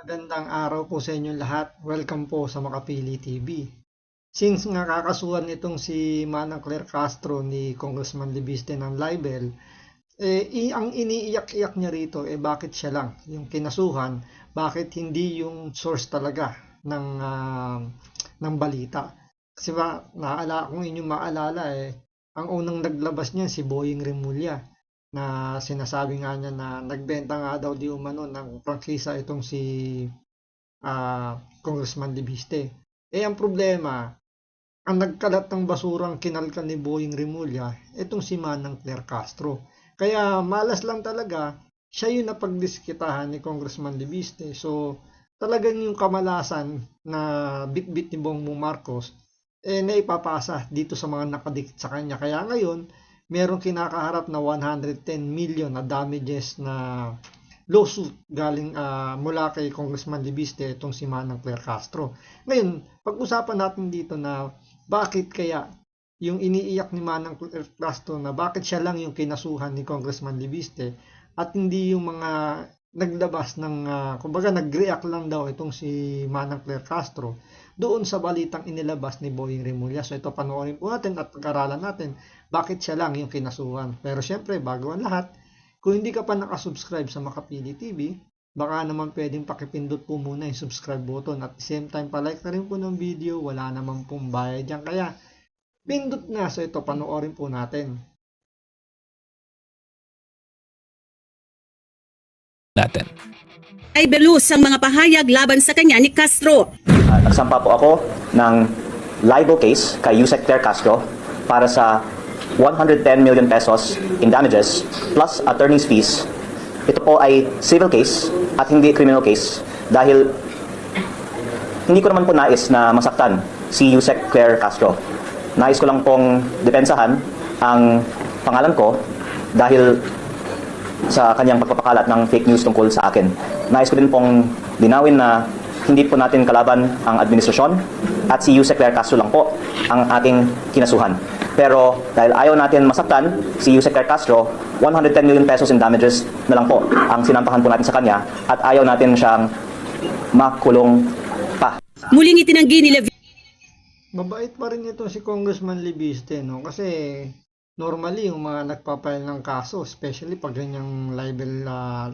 Magandang araw po sa inyong lahat. Welcome po sa Makapili TV. Since nga kakasuhan itong si Manang Claire Castro ni Congressman Libiste ng libel, ang iniiyak-iyak niya rito bakit siya lang yung kinasuhan, bakit hindi yung source talaga ng balita. Kasi ba, kung inyong maalala ang unang naglabas niyan si Boying Remulla na sinasabi nga niya na nagbenta nga daw di umano ng prangkisa itong si Congressman Libiste. Ang problema, ang nagkalat ng basurang kinalkan ni Boying Remulla, itong si Manang Claire Castro. Kaya malas lang talaga, siya yung napagdiskitahan ni Congressman Libiste. So talagang yung kamalasan na bit-bit ni Bongbong Marcos, naipapasa dito sa mga nakadikit sa kanya. Kaya ngayon, merong kinakaharap na 110 million na damages na lawsuit galing mula kay Congressman Libiste itong si Manang Claire Castro. Ngayon, pag-usapan natin dito na bakit kaya yung iniiyak ni Manang Claire Castro na bakit siya lang yung kinasuhan ni Congressman Libiste at hindi yung mga naglabas ng, kumbaga nag-react lang daw itong si Manang Claire Castro doon sa balitang inilabas ni Boying Remulla. So ito panoorin po natin at pag-aralan natin bakit siya lang yung kinasuhan. Pero syempre, bago ang lahat, kung hindi ka pa nakasubscribe sa Makapili TV, baka naman pwedeng pakipindot po muna yung subscribe button at the same time palike na rin po ng video, wala naman pong bayad dyan. Kaya pindot na. So ito panoorin po natin. Ay belus ang mga pahayag laban sa kanya ni Castro. Nagsampa po ako ng libel case kay Yusek Claire Castro para sa 110 million pesos in damages plus attorney's fees. Ito po ay civil case at hindi criminal case dahil hindi ko naman po nais na masaktan si Yusek Claire Castro. Nais ko lang pong depensahan ang pangalan ko dahil sa kanyang pagpapakalat ng fake news tungkol sa akin. Nais ko din pong linawin na hindi po natin kalaban ang administrasyon at si Yusek Claire Castro lang po ang ating kinasuhan. Pero dahil ayaw natin masaktan si Yusek Claire Castro, 110 million pesos in damages na lang po ang sinampahan po natin sa kanya at ayaw natin siyang makulong pa. Muling itinanggi ni Libiste. Mabait pa rin ito si Congressman Libiste, no? Kasi normally yung mga nagpapile ng kaso, especially pag ganyang libel,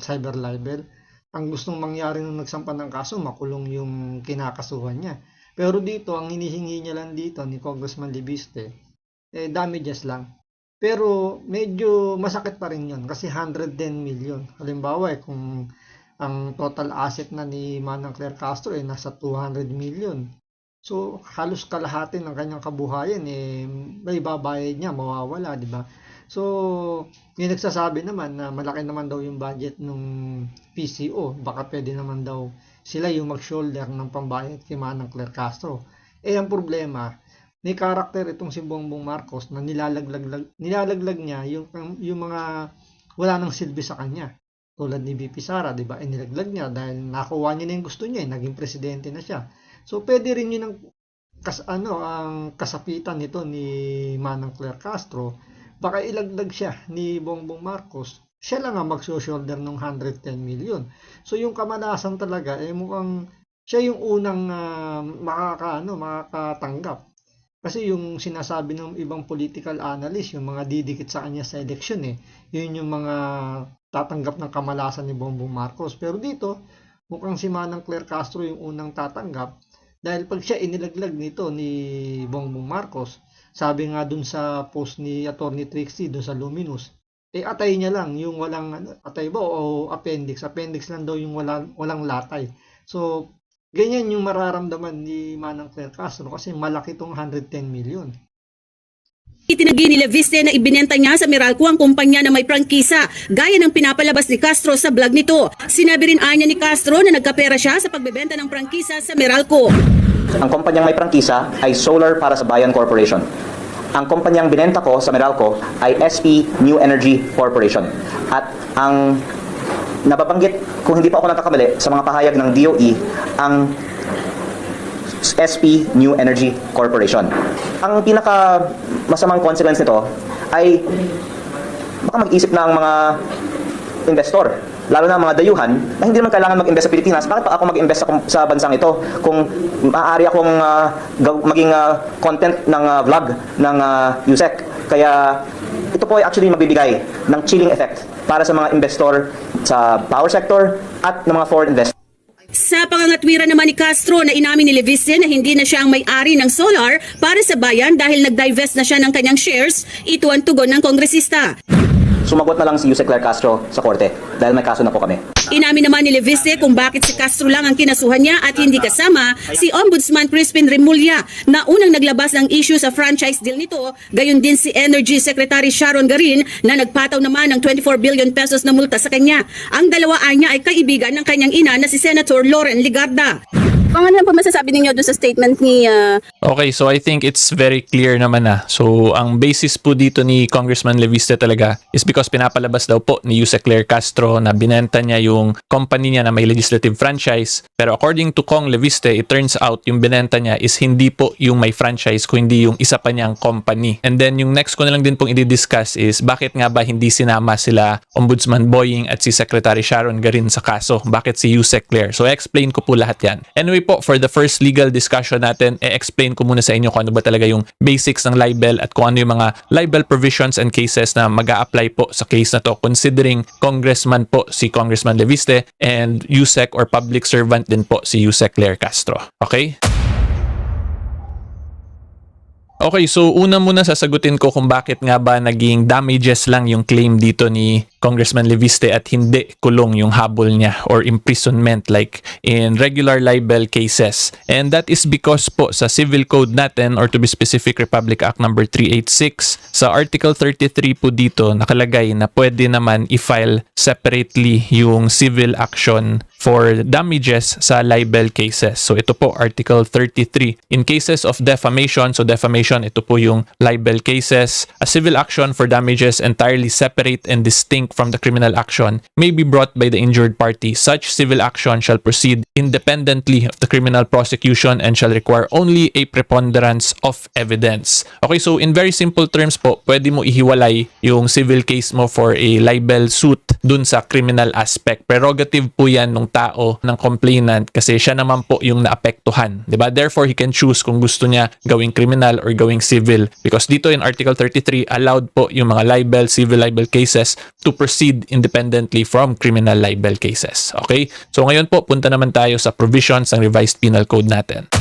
cyber libel, ang gustong mangyari nung nagsampa ng kaso, makulong yung kinakasuhan niya. Pero dito, ang hinihingi niya lang dito ni Congressman Libiste, damages lang. Pero medyo masakit pa rin yun kasi 110 million. Halimbawa, kung ang total asset na ni Manang Claire Castro nasa 200 million. So, halos kalahati ng kanyang kabuhayan may babayad niya, mawawala, di ba? So, yung nagsasabi naman na malaki naman daw yung budget ng PCO, baka pwede naman daw sila yung mag-shoulder ng pambayad kay Manang Claire Castro. Ang problema, may karakter itong si Bongbong Marcos na nilalaglag niya yung mga wala nang silbi sa kanya. Tulad ni VP Sara, di ba? Nilaglag niya dahil nakuha niya na yung gusto niya, naging presidente na siya. So, pwede rin yun ang kasapitan nito ni Manang Claire Castro. Baka ilaglag siya ni Bongbong Marcos. Siya lang ang mag-shoulder ng 110 million. So, yung kamalasan talaga, mukhang siya yung unang makakatanggap. Kasi yung sinasabi ng ibang political analyst, yung mga didikit sa kanya sa eleksyon, yun yung mga tatanggap ng kamalasan ni Bongbong Marcos. Pero dito, mukhang si Manang Claire Castro yung unang tatanggap. Dahil pag siya inilaglag nito ni Bongbong Marcos, sabi nga dun sa post ni Attorney Trixie dun sa Luminous, atay niya lang yung walang atay ba o appendix lang daw yung walang latay. So ganyan yung mararamdaman ni Manang Claire Castro kasi malaki tong 110 million. Itinanggi ni Libiste na ibinenta niya sa Meralco ang kumpanya na may prangkisa, gaya ng pinapalabas ni Castro sa vlog nito. Sinabi rin anya ni Castro na nagkapera siya sa pagbebenta ng prangkisa sa Meralco. Ang kumpanyang may prangkisa ay Solar para sa Bayan Corporation. Ang kumpanyang binenta ko sa Meralco ay SP New Energy Corporation. At ang nababanggit, kung hindi pa ako nagkakamali, sa mga pahayag ng DOE, ang SP New Energy Corporation. Ang pinaka masamang consequence nito ay baka mag-isip na ang mga investor lalo na mga dayuhan, na hindi naman kailangan mag-invest sa Pilipinas. Bakit pa ako mag-invest sa bansang ito kung maaari akong maging content ng vlog ng USEC? Kaya ito po ay actually magbibigay ng chilling effect para sa mga investor sa power sector at ng mga foreign investors. Sa pangangatwiran naman ni Castro na inamin ni Leviste na hindi na siya ang may-ari ng solar para sa bayan dahil nag-divest na siya ng kanyang shares, ito ang tugon ng kongresista. Sumagot na lang si Yusek Claire Castro sa korte dahil may kaso na po kami. Inamin naman ni Leviste kung bakit si Castro lang ang kinasuhan niya at hindi kasama si Ombudsman Crispin Remulla na unang naglabas ng issue sa franchise deal nito, gayon din si Energy Secretary Sharon Garin na nagpataw naman ng 24 billion pesos na multa sa kanya. Ang dalawa niya ay kaibigan ng kanyang ina na si Senator Loren Ligarda. Kung ano po masasabi ninyo doon sa statement ni... Okay, so I think it's very clear naman na. So, ang basis po dito ni Congressman Leviste talaga is because pinapalabas daw po ni Yusek Claire Castro na binenta niya yung company niya na may legislative franchise. Pero according to Kong Leviste, it turns out yung binenta niya is hindi po yung may franchise, kundi yung isa pa niyang company. And then yung next ko na lang din pong i-discuss is bakit nga ba hindi sinama sila Ombudsman Boying at si Secretary Sharon Garin sa kaso? Bakit si Yusek Claire? So, explain ko po lahat yan. Anyway po, for the first legal discussion natin, explain ko muna sa inyo kung ano ba talaga yung basics ng libel at kung ano yung mga libel provisions and cases na mag-a-apply po sa case na to considering congressman po si Congressman Leviste and USEC or public servant din po si Yusek Claire Castro. Okay? Okay, so una muna sasagutin ko kung bakit nga ba naging damages lang yung claim dito ni Congressman Leviste at hindi kulong yung habol niya or imprisonment like in regular libel cases. And that is because po sa Civil Code natin or to be specific Republic Act number 386 sa Article 33 po dito nakalagay na pwede naman i-file separately yung civil action for damages sa libel cases. So ito po Article 33. In cases of defamation, so defamation ito po yung libel cases, a civil action for damages entirely separate and distinct from the criminal action may be brought by the injured party. Such civil action shall proceed independently of the criminal prosecution and shall require only a preponderance of evidence. Okay, so in very simple terms po, pwede mo ihiwalay yung civil case mo for a libel suit dun sa criminal aspect. Prerogative po yan ng tao, ng complainant kasi siya naman po yung naapektuhan. Diba? Therefore, he can choose kung gusto niya gawing criminal or gawing civil. Because dito in Article 33, allowed po yung mga libel, civil libel cases to proceed independently from criminal libel cases. Okay? So ngayon po, punta naman tayo sa provisions ng Revised Penal Code natin.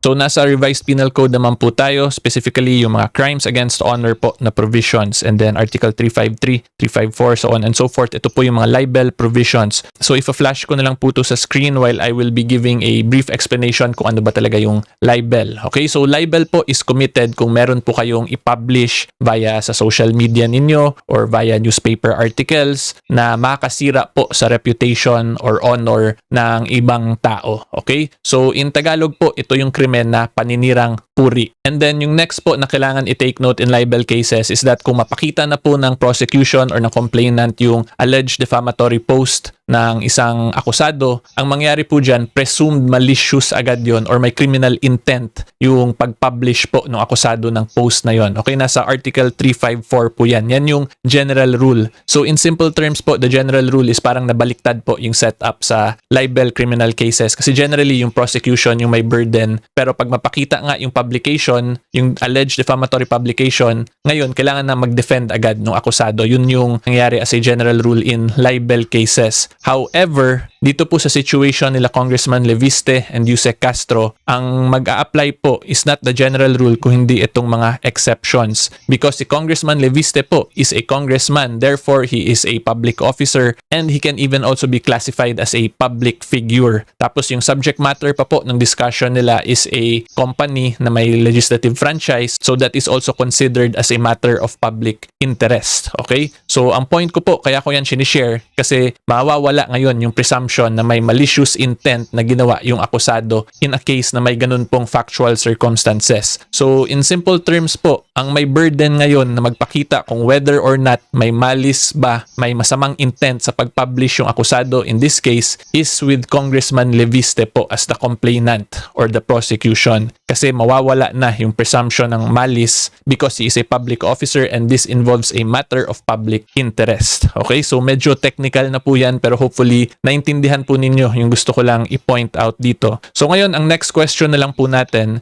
So nasa Revised Penal Code naman po tayo, specifically yung mga crimes against honor po na provisions and then Article 353, 354, so on and so forth. Ito po yung mga libel provisions. So if-flash ko na lang po to sa screen while I will be giving a brief explanation kung ano ba talaga yung libel. Okay, so libel po is committed kung meron po kayong i-publish via sa social media ninyo or via newspaper articles na makasira po sa reputation or honor ng ibang tao. Okay, so in Tagalog po, ito yung krimen na paninirang puri. And then yung next po na kailangan i-take note in libel cases is that kung mapakita na po ng prosecution or ng complainant yung alleged defamatory post ng isang akusado, ang mangyari po dyan, presumed malicious agad yon or may criminal intent yung pag-publish po ng akusado ng post na yon. Okay, nasa Article 354 po yan. Yan yung general rule. So in simple terms po, the general rule is parang nabaliktad po yung setup sa libel criminal cases kasi generally yung prosecution yung may burden pero pag mapakita nga yung publication, yung alleged defamatory publication, ngayon kailangan na mag-defend agad ng akusado. Yun yung nangyari as a general rule in libel cases. However, dito po sa situation nila Congressman Leviste and Yusek Castro, ang mag-a-apply po is not the general rule kung hindi itong mga exceptions. Because si Congressman Leviste po is a congressman, therefore he is a public officer and he can even also be classified as a public figure. Tapos yung subject matter pa po ng discussion nila is a company na may legislative franchise, so that is also considered as a matter of public interest. Okay? So ang point ko po, kaya ko yan sinishare kasi mawawala ngayon yung presumption na may malicious intent na ginawa yung akusado in a case na may ganun pong factual circumstances. So in simple terms po, ang may burden ngayon na magpakita kung whether or not may malice ba, may masamang intent sa pag-publish yung akusado in this case is with Congressman Leviste po as the complainant or the prosecution. Kasi mawawala na yung presumption ng malice because he is a public officer and this involves a matter of public interest. Okay, so medyo technical na po yan pero hopefully naintindihan po ninyo yung gusto ko lang i-point out dito. So ngayon, ang next question na lang po natin.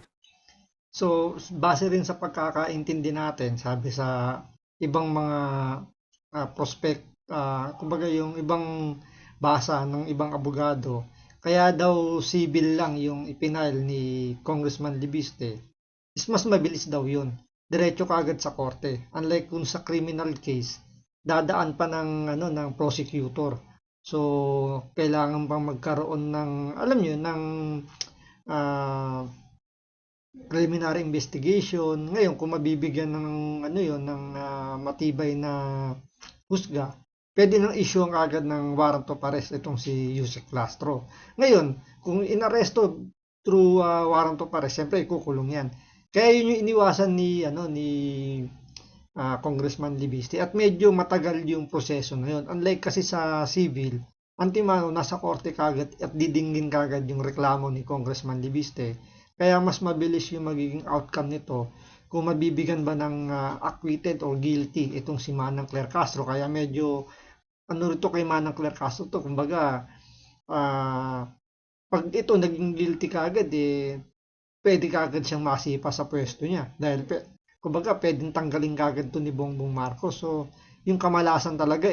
So, base rin sa pagkakaintindi natin, sabi sa ibang mga kumbaga yung ibang basa ng ibang abogado, kaya daw civil lang yung ipinail ni Congressman Leviste, is mas mabilis daw yun. Diretso kaagad sa korte. Unlike kung sa criminal case, dadaan pa ng prosecutor. So, kailangan pang magkaroon ng, alam nyo, ng preliminary investigation. Ngayon, kung mabibigyan ng ng matibay na husga, pwede nang issue ang agad ng warrant of arrest itong si Yusek Castro. Ngayon, kung inaresto through warrant of arrest, siyempre ikukulong yan. Kaya yun yung iniwasan ni Congressman Leviste at medyo matagal yung proseso na yun. Unlike kasi sa civil, antimano nasa korte kagad at didinggin kagad yung reklamo ni Congressman Leviste. Kaya mas mabilis yung magiging outcome nito kung mabibigyan ba ng acquitted or guilty itong si Manang Claire Castro. Kaya medyo rito kay Manang Claire Castro to, kumbaga pag ito naging guilty kagad, pwede kagad siyang masipa sa pwesto niya dahil kumbaga pwedeng tanggalin kagad to ni Bongbong Marcos. So yung kamalasan talaga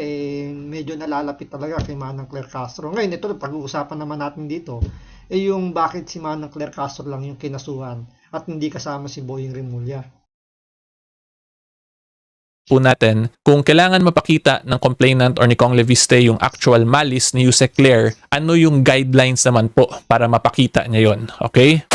medyo nalalapit talaga kay Manang Claire Castro. Ngayon ito pag-uusapan naman natin dito yung bakit si Manang Claire Castro lang yung kinasuhan at hindi kasama si Boying Rimulya. Po natin, kung kailangan mapakita ng complainant or ni Kong Leviste yung actual malice ni Yusek Claire, ano yung guidelines naman po para mapakita niya yon? Okay?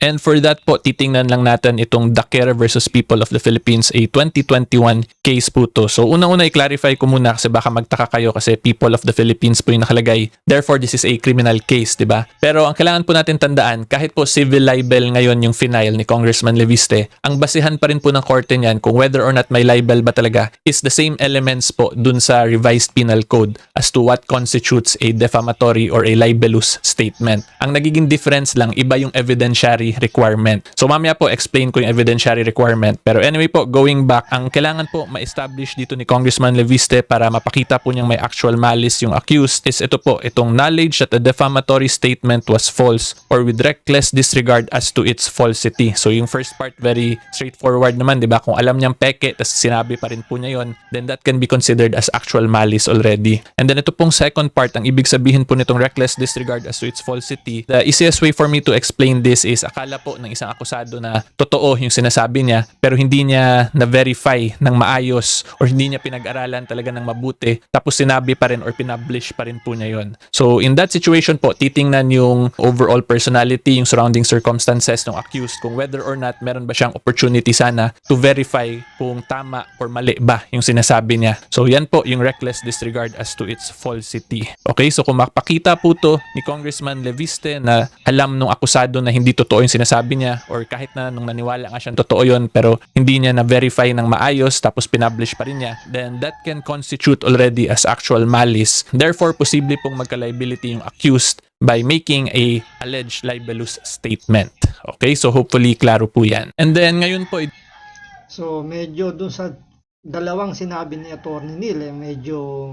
And for that po, titingnan lang natin itong Daquer versus People of the Philippines, a 2021 case po to. So unang-una i-clarify ko muna kasi baka magtaka kayo kasi People of the Philippines po yung nakalagay. Therefore, this is a criminal case, di ba? Pero ang kailangan po natin tandaan, kahit po civil libel ngayon yung final ni Congressman Leviste, ang basihan pa rin po ng korte niyan kung whether or not may libel ba talaga is the same elements po dun sa revised penal code as to what constitutes a defamatory or a libelous statement. Ang nagiging difference lang, iba yung evidentiary requirement. So mamaya po explain ko yung evidentiary requirement. Pero anyway po, going back, ang kailangan po ma-establish dito ni Congressman Leviste para mapakita po niyang may actual malice yung accused is ito po, itong knowledge that a defamatory statement was false or with reckless disregard as to its falsity. So yung first part, very straightforward naman, di ba? Kung alam niyang peke, tas sinabi pa rin po niya yon, then that can be considered as actual malice already. And then ito pong second part, ang ibig sabihin po nitong reckless disregard as to its falsity, the easiest way for me to explain this is akala po ng isang akusado na totoo yung sinasabi niya pero hindi niya na-verify ng maayos or hindi niya pinag-aralan talaga ng mabuti tapos sinabi pa rin or pinublish pa rin po niya yon. So in that situation po, titingnan yung overall personality, yung surrounding circumstances ng accused kung whether or not meron ba siyang opportunity sana to verify kung tama or mali ba yung sinasabi niya. So yan po yung reckless disregard as to its falsity. Okay, so kung makapakita po to ni Congressman Leviste na alam nung akusado na hindi totoo yung sinasabi niya or kahit na nung naniwala nga siyang totoo yun pero hindi niya na-verify ng maayos tapos pinublish pa rin niya, then that can constitute already as actual malice. Therefore, posible pong magka-liability yung accused by making a alleged libelous statement. Okay, so hopefully klaro po yan. And then ngayon po, so medyo dun sa dalawang sinabi ni Attorney Neil, medyo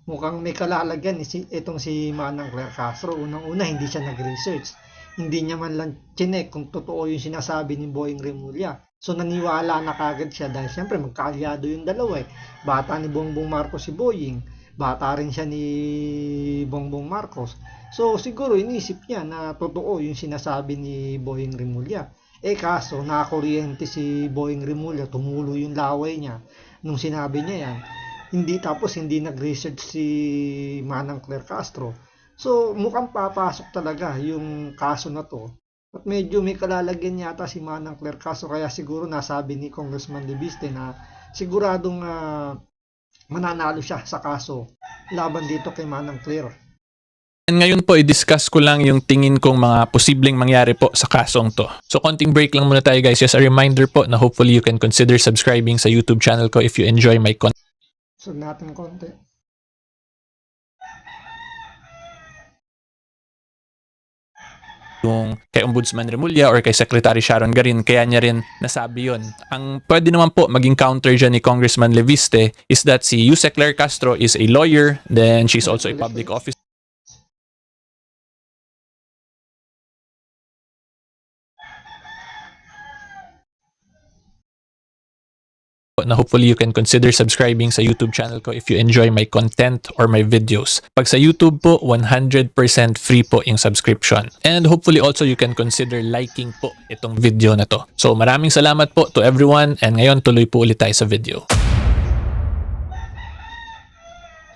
mukhang may kalalagyan itong si Manang Claire Castro. Unang-una, hindi siya nag-research. Hindi niya man lang chinek kung totoo yung sinasabi ni Boying Rimulya. So naniwala na kagad siya dahil siyempre magkaalyado yung dalawa Bata ni Bongbong Marcos si Boying, bata rin siya ni Bongbong Marcos. So siguro inisip niya na totoo yung sinasabi ni Boying Rimulya. Kaso nakakuryente si Boying Rimulya, tumulo yung laway niya nung sinabi niya yan. Hindi nag-research si Manang Claire Castro. So, mukhang papasok talaga yung kaso na to. At medyo may kalalagyan yata si Manang Claire Castro. Kaya siguro nasabi ni Congressman Leviste na siguradong mananalo siya sa kaso laban dito kay Manang Claire. And ngayon po, i-discuss ko lang yung tingin kong mga posibleng mangyari po sa kasong to. So, konting break lang muna tayo guys. Just a reminder po na hopefully you can consider subscribing sa YouTube channel ko if you enjoy my content. So natin konti. Yung kay Ombudsman Remulla or kay Secretary Sharon Garin, kaya niya rin nasabi yun. Ang pwede naman po maging counter dyan ni Congressman Leviste is that si Yusek Claire Castro is a lawyer, then she's also a public officer. Na hopefully you can consider subscribing sa YouTube channel ko if you enjoy my content or my videos. Pag sa YouTube po, 100% free po yung subscription. And hopefully also you can consider liking po itong video na to. So maraming salamat po to everyone and ngayon tuloy po ulit tayo sa video.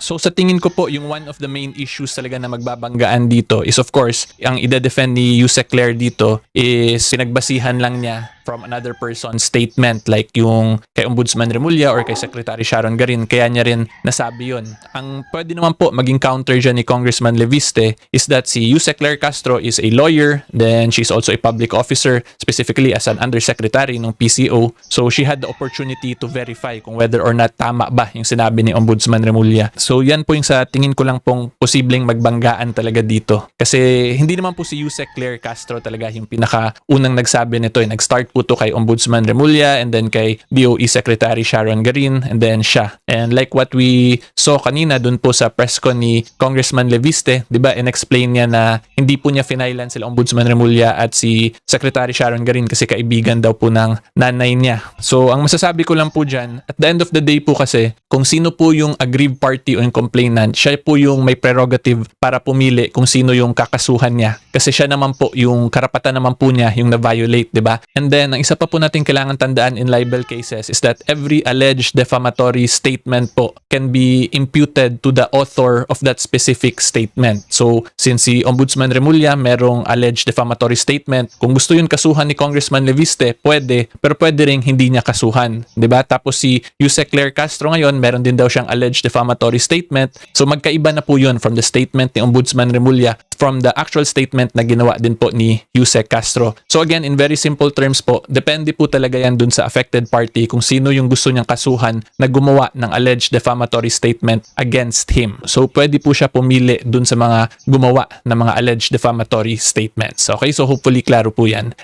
So sa tingin ko po, yung one of the main issues talaga na magbabanggaan dito is of course, ang ide-defend ni Yusek Claire dito is pinagbasihan lang niya from another person's statement like yung kay Ombudsman Remulla or kay Secretary Sharon Garin, kaya niya rin nasabi yun. Ang pwede naman po maging counter dyan ni Congressman Leviste is that si Yusek Claire Castro is a lawyer, then she's also a public officer, specifically as an undersecretary ng PCO. So she had the opportunity to verify kung whether or not tama ba yung sinabi ni Ombudsman Remulla. So yan po yung sa tingin ko lang pong posibleng magbanggaan talaga dito. Kasi hindi naman po si Yusek Claire Castro talaga yung pinaka-unang nagsabi nito. Nag-start po to kay Ombudsman Remulla and then kay DOE Secretary Sharon Garin and then siya. And like what we saw kanina dun po sa press con ni Congressman Leviste, di ba, in-explain niya na hindi po niya finailan sila Ombudsman Remulla at si Secretary Sharon Garin kasi kaibigan daw po ng nanay niya. So ang masasabi ko lang po dyan, at the end of the day po kasi, kung sino po yung aggrieved party o yung complainant, siya po yung may prerogative para pumili kung sino yung kakasuhan niya. Kasi siya naman po, yung karapatan naman po niya yung na-violate, di ba? And then, ang isa pa po natin kailangan tandaan in libel cases is that every alleged defamatory statement po can be imputed to the author of that specific statement. So, since si Ombudsman Remulla merong alleged defamatory statement, kung gusto yun kasuhan ni Congressman Leviste, pwede, pero pwede ring hindi niya kasuhan, di ba? Tapos si Yusek Claire Castro ngayon, meron din daw siyang alleged defamatory statement. So, magkaiba na po yun from the statement ni Ombudsman Remulla from the actual statement na ginawa din po ni Yusek Castro. So again, in very simple terms po, depende po talaga yan dun sa affected party kung sino yung gusto niyang kasuhan na gumawa ng alleged defamatory statement against him. So pwede po siya pumili dun sa mga gumawa ng mga alleged defamatory statements. Okay, so hopefully klaro po yan.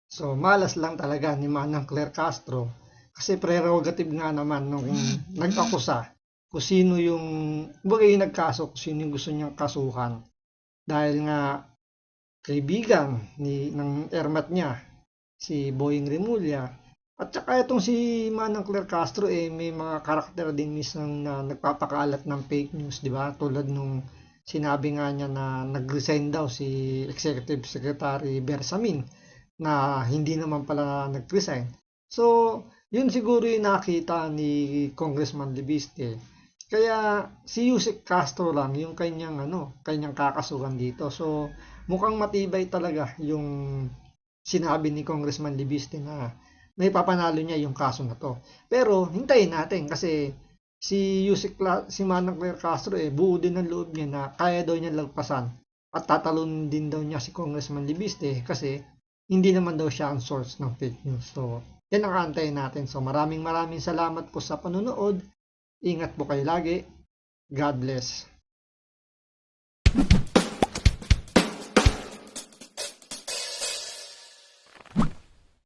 So malas lang talaga ni Manang Claire Castro kasi prerogative nga naman nung nag-akusa kung sino yung nagkaso, kung sino yung gusto niyang kasuhan. Dahil nga kaibigan ng ermat niya, si Boying Remulla. At saka itong si Manang Claire Castro may mga karakter din minsan na nagpapakalat ng fake news, di ba? Tulad nung sinabi nga niya na nag-resign daw si Executive Secretary Bersamin na hindi naman pala nag-resign. So, yun siguro yung nakita ni Congressman Leviste. Kaya si Yusek Castro lang yung kanyang kakasuhan dito. So mukhang matibay talaga yung sinabi ni Congressman Leviste na may papanalo niya yung kaso na to. Pero hintayin natin kasi si Manang Claire Castro buo din ang loob niya na kaya daw niya lagpasan at tatalon din daw niya si Congressman Leviste kasi hindi naman daw siya ang source ng fake news. So yan ang aantayin natin. So maraming salamat po sa panonood. Ingat po kayo lagi. God bless.